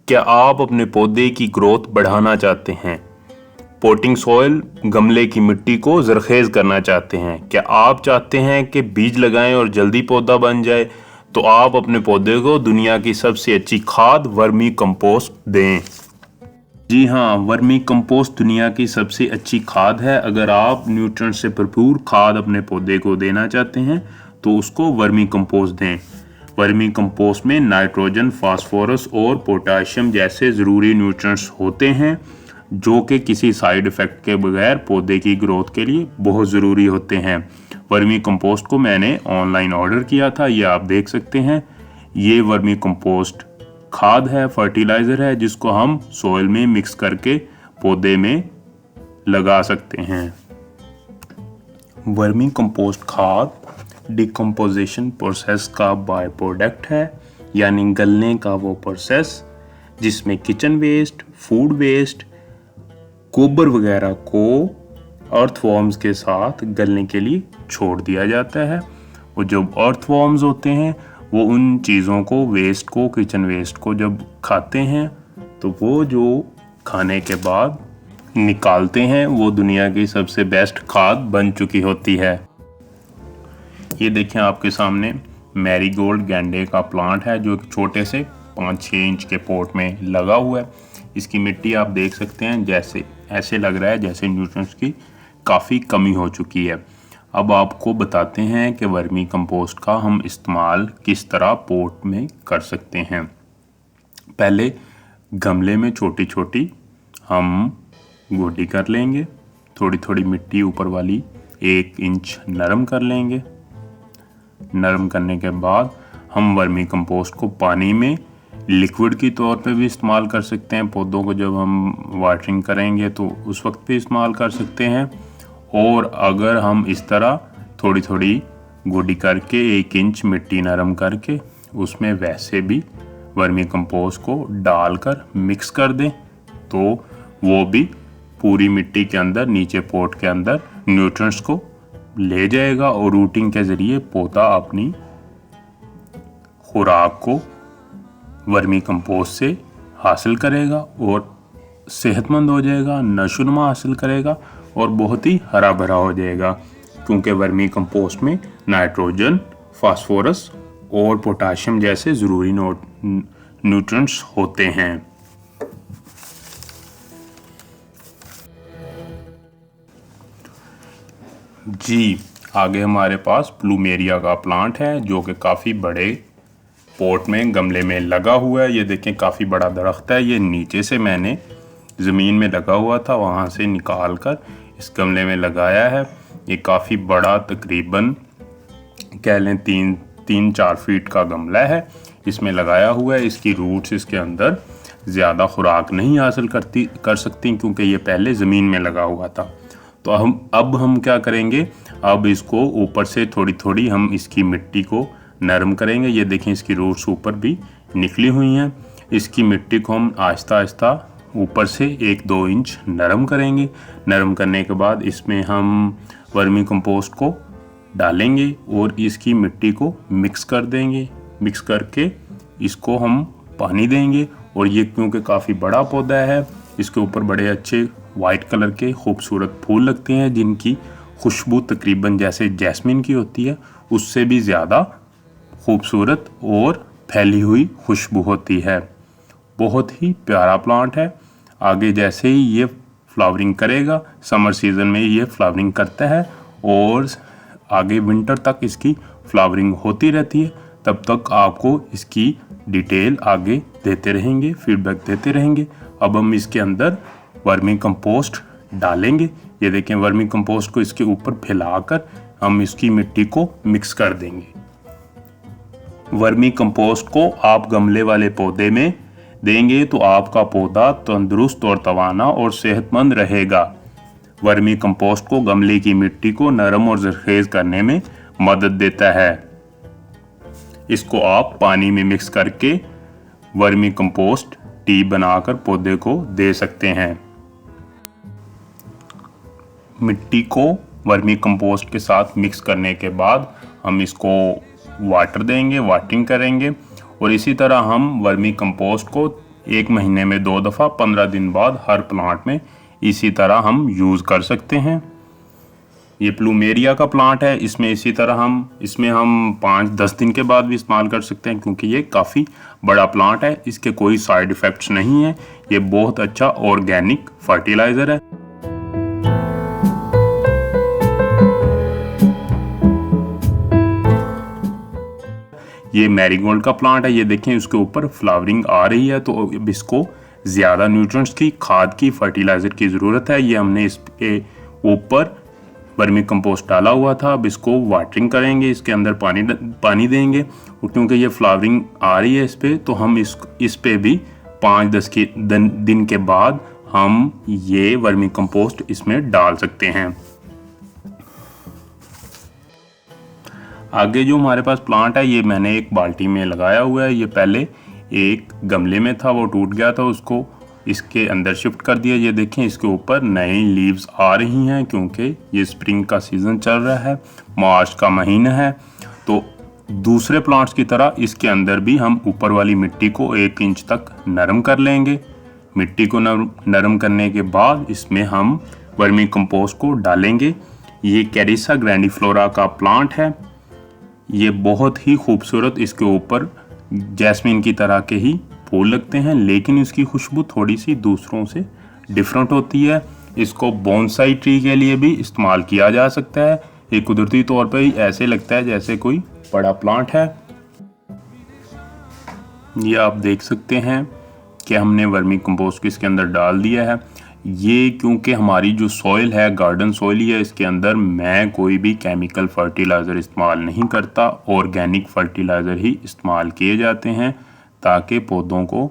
क्या आप अपने पौधे की ग्रोथ बढ़ाना चाहते हैं? पोटिंग सॉइल गमले की मिट्टी को जरखेज करना चाहते हैं? क्या आप चाहते हैं कि बीज लगाएं और जल्दी पौधा बन जाए? तो आप अपने पौधे को दुनिया की सबसे अच्छी खाद वर्मी कंपोस्ट दें। जी हाँ, वर्मी कंपोस्ट दुनिया की सबसे अच्छी खाद है। अगर आप न्यूट्रिएंट से भरपूर खाद अपने पौधे को देना चाहते हैं तो उसको वर्मी कंपोस्ट दें। वर्मी कंपोस्ट में नाइट्रोजन, फास्फोरस और पोटाशियम जैसे ज़रूरी न्यूट्रिएंट्स होते हैं जो कि किसी साइड इफ़ेक्ट के बगैर पौधे की ग्रोथ के लिए बहुत ज़रूरी होते हैं। वर्मी कंपोस्ट को मैंने ऑनलाइन ऑर्डर किया था, ये आप देख सकते हैं। ये वर्मी कंपोस्ट खाद है, फर्टिलाइज़र है, जिसको हम सॉइल में मिक्स करके पौधे में लगा सकते हैं। वर्मी कंपोस्ट खाद डिकम्पोजिशन प्रोसेस का बाय प्रोडक्ट है, यानी गलने का वो प्रोसेस जिसमें किचन वेस्ट, फूड वेस्ट, गोबर वगैरह को अर्थवॉर्म्स के साथ गलने के लिए छोड़ दिया जाता है। और जब अर्थवॉर्म्स होते हैं वो उन चीज़ों को, वेस्ट को, किचन वेस्ट को जब खाते हैं तो वो जो खाने के बाद निकालते हैं वो दुनिया की सबसे बेस्ट खाद बन चुकी होती है। ये देखें आपके सामने मैरीगोल्ड गेंडे का प्लांट है जो एक छोटे से 5-6 इंच के पॉट में लगा हुआ है। इसकी मिट्टी आप देख सकते हैं, जैसे ऐसे लग रहा है जैसे न्यूट्रिएंट्स की काफ़ी कमी हो चुकी है। अब आपको बताते हैं कि वर्मी कंपोस्ट का हम इस्तेमाल किस तरह पॉट में कर सकते हैं। पहले गमले में छोटी छोटी हम गोडी कर लेंगे, थोड़ी थोड़ी मिट्टी ऊपर वाली 1 इंच नरम कर लेंगे। नरम करने के बाद हम वर्मी कंपोस्ट को पानी में लिक्विड की तौर पे भी इस्तेमाल कर सकते हैं। पौधों को जब हम वाटरिंग करेंगे तो उस वक्त भी इस्तेमाल कर सकते हैं। और अगर हम इस तरह थोड़ी थोड़ी गोडी करके 1 इंच मिट्टी नरम करके उसमें वैसे भी वर्मी कंपोस्ट को डालकर मिक्स कर दें तो वो भी पूरी मिट्टी के अंदर, नीचे पॉट के अंदर न्यूट्रिएंट्स को ले जाएगा और रूटिंग के ज़रिए पौधा अपनी खुराक को वर्मी कंपोस्ट से हासिल करेगा और सेहतमंद हो जाएगा, नशोनुमा हासिल करेगा और बहुत ही हरा भरा हो जाएगा, क्योंकि वर्मी कंपोस्ट में नाइट्रोजन, फास्फोरस और पोटाशियम जैसे ज़रूरी न्यूट्रिएंट्स होते हैं। जी, आगे हमारे पास प्लूमेरिया का प्लांट है जो कि काफ़ी बड़े पॉट में, गमले में लगा हुआ है। ये देखें काफ़ी बड़ा दरख्त है। ये नीचे से मैंने ज़मीन में लगा हुआ था, वहाँ से निकाल कर इस गमले में लगाया है। ये काफ़ी बड़ा, तकरीबन कह लें 3-4 फीट का गमला है, इसमें लगाया हुआ है। इसकी रूट्स इसके अंदर ज़्यादा खुराक नहीं हासिल कर सकती क्योंकि ये पहले ज़मीन में लगा हुआ था। तो अब हम क्या करेंगे, अब इसको ऊपर से थोड़ी थोड़ी हम इसकी मिट्टी को नरम करेंगे। ये देखें इसकी रूट्स ऊपर भी निकली हुई हैं। इसकी मिट्टी को हम आहिस्ता आहिस्ता ऊपर से 1-2 इंच नरम करेंगे। नरम करने के बाद इसमें हम वर्मी कंपोस्ट को डालेंगे और इसकी मिट्टी को मिक्स कर देंगे। मिक्स करके इसको हम पानी देंगे। और ये क्योंकि काफ़ी बड़ा पौधा है, इसके ऊपर बड़े अच्छे वाइट कलर के खूबसूरत फूल लगते हैं जिनकी खुशबू तकरीबन जैसे जैस्मिन की होती है, उससे भी ज़्यादा खूबसूरत और फैली हुई खुशबू होती है। बहुत ही प्यारा प्लांट है। आगे जैसे ही ये फ्लावरिंग करेगा, समर सीज़न में ये फ्लावरिंग करता है और आगे विंटर तक इसकी फ्लावरिंग होती रहती है। तब तक आपको इसकी डिटेल आगे देते रहेंगे, फीडबैक देते रहेंगे। अब हम इसके अंदर वर्मी कंपोस्ट डालेंगे। ये देखें, वर्मी कंपोस्ट को इसके ऊपर फैलाकर हम इसकी मिट्टी को मिक्स कर देंगे। वर्मी कंपोस्ट को आप गमले वाले पौधे में देंगे तो आपका पौधा तंदुरुस्त और तवाना और सेहतमंद रहेगा। वर्मी कंपोस्ट को गमले की मिट्टी को नरम और जरखेज करने में मदद देता है। इसको आप पानी में मिक्स करके वर्मी कंपोस्ट टी बनाकर पौधे को दे सकते हैं। मिट्टी को वर्मी कंपोस्ट के साथ मिक्स करने के बाद हम इसको वाटर देंगे, वाटरिंग करेंगे और इसी तरह हम वर्मी कंपोस्ट को 1 महीने में 2 दफ़ा 15 दिन बाद हर प्लांट में इसी तरह हम यूज़ कर सकते हैं। ये प्लूमेरिया का प्लांट है, इसमें इसी तरह हम 5-10 दिन के बाद भी इस्तेमाल कर सकते हैं, क्योंकि ये काफ़ी बड़ा प्लांट है। इसके कोई साइड इफ़ेक्ट्स नहीं है। ये बहुत अच्छा ऑर्गेनिक फर्टिलाइज़र है। ये मैरीगोल्ड का प्लांट है। ये देखें, उसके ऊपर फ्लावरिंग आ रही है, तो अब इसको ज़्यादा न्यूट्रिएंट्स की, खाद की, फर्टिलाइज़र की ज़रूरत है। ये हमने इसके ऊपर वर्मी कंपोस्ट डाला हुआ था। अब इसको वाटरिंग करेंगे, इसके अंदर पानी देंगे, और क्योंकि ये फ्लावरिंग आ रही है इस पे, तो हम इस पे भी 5-10 दिन के बाद हम ये वर्मी कंपोस्ट इसमें डाल सकते हैं। आगे जो हमारे पास प्लांट है, ये मैंने एक बाल्टी में लगाया हुआ है। ये पहले एक गमले में था, वो टूट गया था, उसको इसके अंदर शिफ्ट कर दिया। ये देखें, इसके ऊपर नई लीव्स आ रही हैं, क्योंकि ये स्प्रिंग का सीज़न चल रहा है, मार्च का महीना है। तो दूसरे प्लांट्स की तरह इसके अंदर भी हम ऊपर वाली मिट्टी को 1 इंच तक नरम कर लेंगे। मिट्टी को नरम करने के बाद इसमें हम वर्मी कंपोस्ट को डालेंगे। ये कैरिसा ग्रैंडिफ्लोरा का प्लांट है। ये बहुत ही खूबसूरत, इसके ऊपर जैस्मिन की तरह के ही फूल लगते हैं, लेकिन इसकी खुशबू थोड़ी सी दूसरों से डिफरेंट होती है। इसको बोनसाई ट्री के लिए भी इस्तेमाल किया जा सकता है। ये कुदरती तौर पर ही ऐसे लगता है जैसे कोई बड़ा प्लांट है। ये आप देख सकते हैं कि हमने वर्मी कंपोस्ट इसके अंदर डाल दिया है। ये क्योंकि हमारी जो सॉइल है गार्डन सॉइल ही है, इसके अंदर मैं कोई भी केमिकल फर्टिलाइज़र इस्तेमाल नहीं करता, ऑर्गेनिक फर्टिलाइज़र ही इस्तेमाल किए जाते हैं, ताकि पौधों को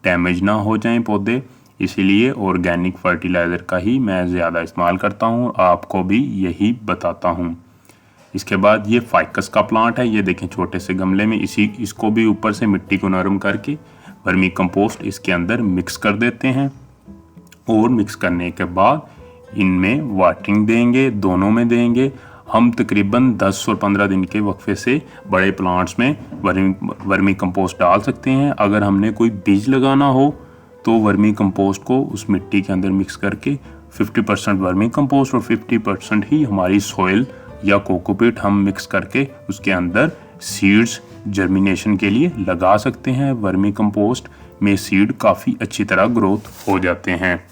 डैमेज ना हो जाएं पौधे। इसीलिए ऑर्गेनिक फर्टिलाइज़र का ही मैं ज़्यादा इस्तेमाल करता हूँ, आपको भी यही बताता हूँ। इसके बाद ये फाइकस का प्लांट है। ये देखें, छोटे से गमले में इसको भी ऊपर से मिट्टी को नरम करके वर्मी कंपोस्ट इसके अंदर मिक्स कर देते हैं, और मिक्स करने के बाद इनमें वाटरिंग देंगे, दोनों में देंगे। हम तकरीबन 10 और 15 दिन के वक्फे से बड़े प्लांट्स में वर्मी कंपोस्ट डाल सकते हैं। अगर हमने कोई बीज लगाना हो तो वर्मी कंपोस्ट को उस मिट्टी के अंदर मिक्स करके 50% वर्मी कंपोस्ट और 50% ही हमारी सॉइल या कोकोपीट हम मिक्स करके उसके अंदर सीड्स जर्मिनेशन के लिए लगा सकते हैं। वर्मी कंपोस्ट में सीड काफ़ी अच्छी तरह ग्रोथ हो जाते हैं।